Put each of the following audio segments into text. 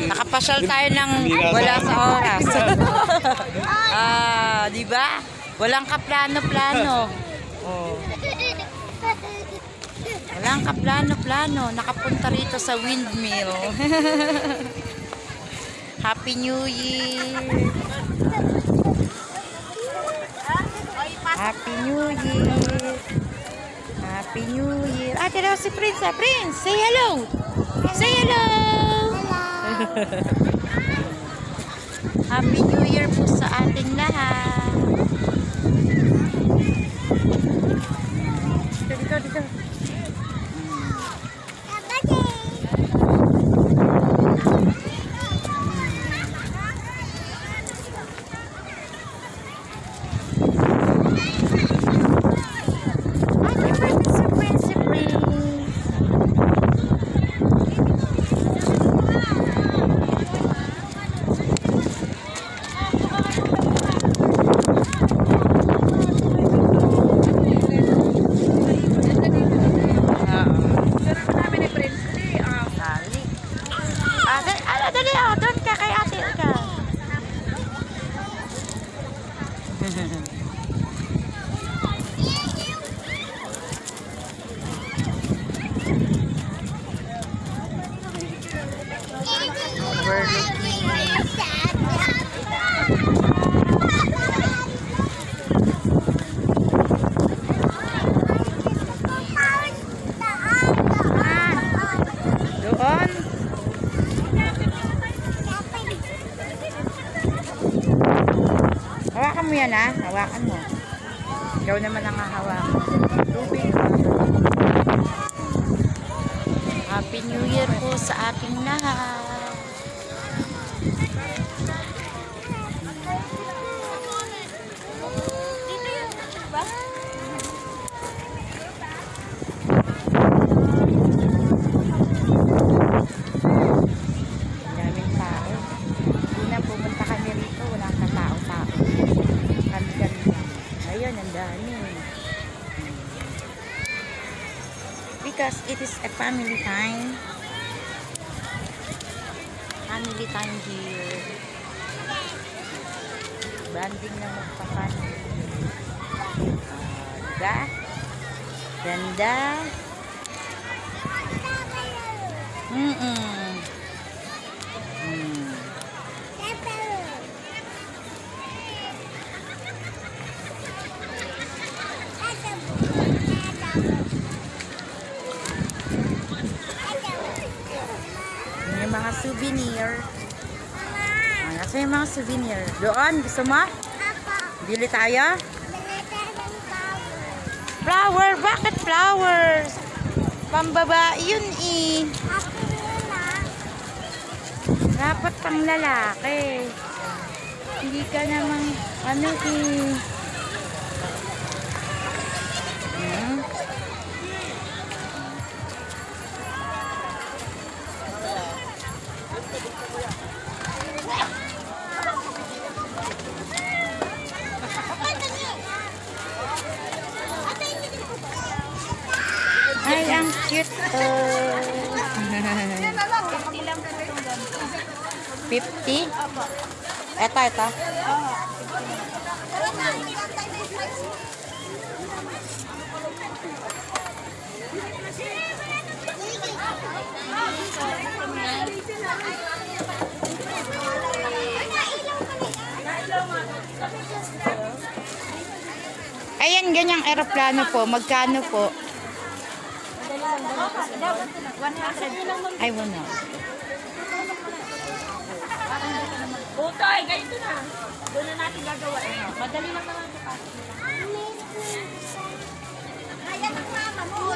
Nakapasyal tayo ng wala sa oras. Di ba? Walang kaplano-plano. Oh. Walang kaplano-plano. Nakapunta rito sa windmill. Happy New Year. Happy New Year. Happy New Year. Tira si Prince. Prince, say hello. Say hello. Happy New Year po sa ating lahat. Dito. Doon ka kay ate ka. Doon. Hawakan mo yan, ha? Hawakan mo. Ikaw naman ang hahawakan. Tubig. Happy New Year po sa ating lahat. Daming tao. Una pumunta kami rito, walang katao-tao. Kami lang. Ayun, ang dami. Because it is a family time. Family time here. Banding na magpa-family. Diba? Ganda. Yung mga souvenir. Nasa yung mga souvenir. Doon, gusto mo? Bili tayo? Flower? Bakit flowers? Pambabae yun eh. Dapat pang lalaki. Hindi ka namang ano eh. Ay, ang cute. 50? Ito. Ayan, ganyang aeroplano po. Magkano po? 100. Ay, 100. Butoy, ganito na. Doon na natin gagawa. Madali lang naman ito. Kaya ng mama mo.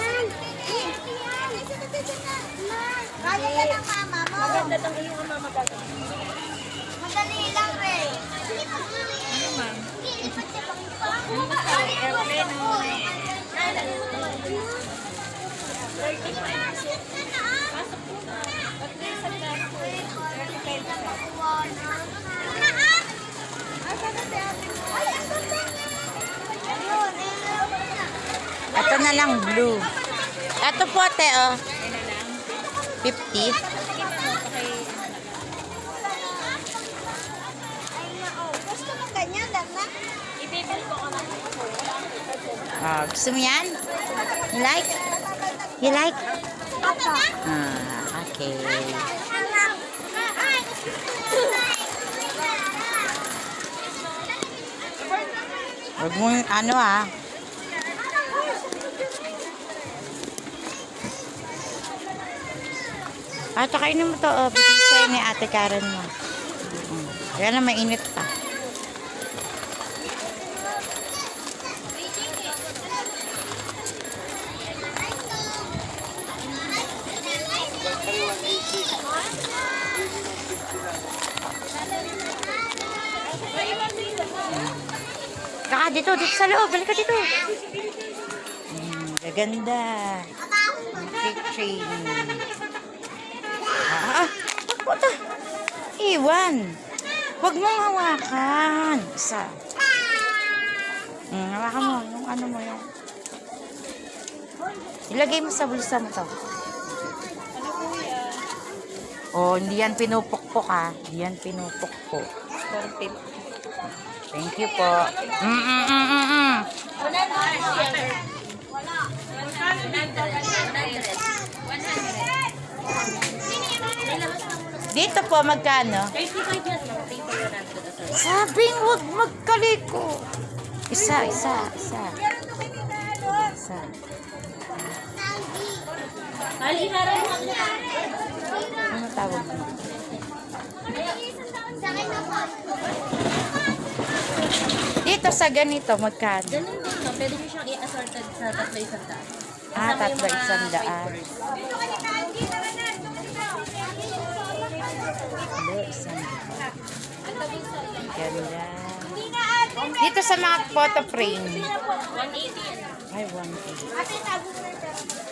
Kaya ka ng mama mo. Maganda ng iyong ama magagawa. Madali lang, Ray. Ano, ma'am? Airplane mo. 35. Pasok po na. Pag-resan na ako. 35. Ito na lang blue. Ito po ate, oh. 50. Wow. Gusto mo yan? You like? You like? Opo. Okay. Huwag mo yung ano kainin mo to. Bigay sa'yo ni Ate Karen mo. Kaya na mainit pa. Kaka dito sa loob. Balik ka dito. Gaganda. Kitchen. Puta. Iwan. Huwag mong hawakan. Isa. Hawakan mo. Yung ano mo yung. Ilagay mo sa bulsa mo to. Oh, hindi yan pinupukpok Hindi yan pinupukpok. Thank you po. Dito po, magkano? Sabing huwag magkaliko. Isa. Ano tawag mo? Dito sa ganito, magkano? Ganun din, no? Pwede nyo siyang i-assorted sa 3,100. Tatlo 100. Ganda. Dito sa mga photo frame. 180. Ay, 180.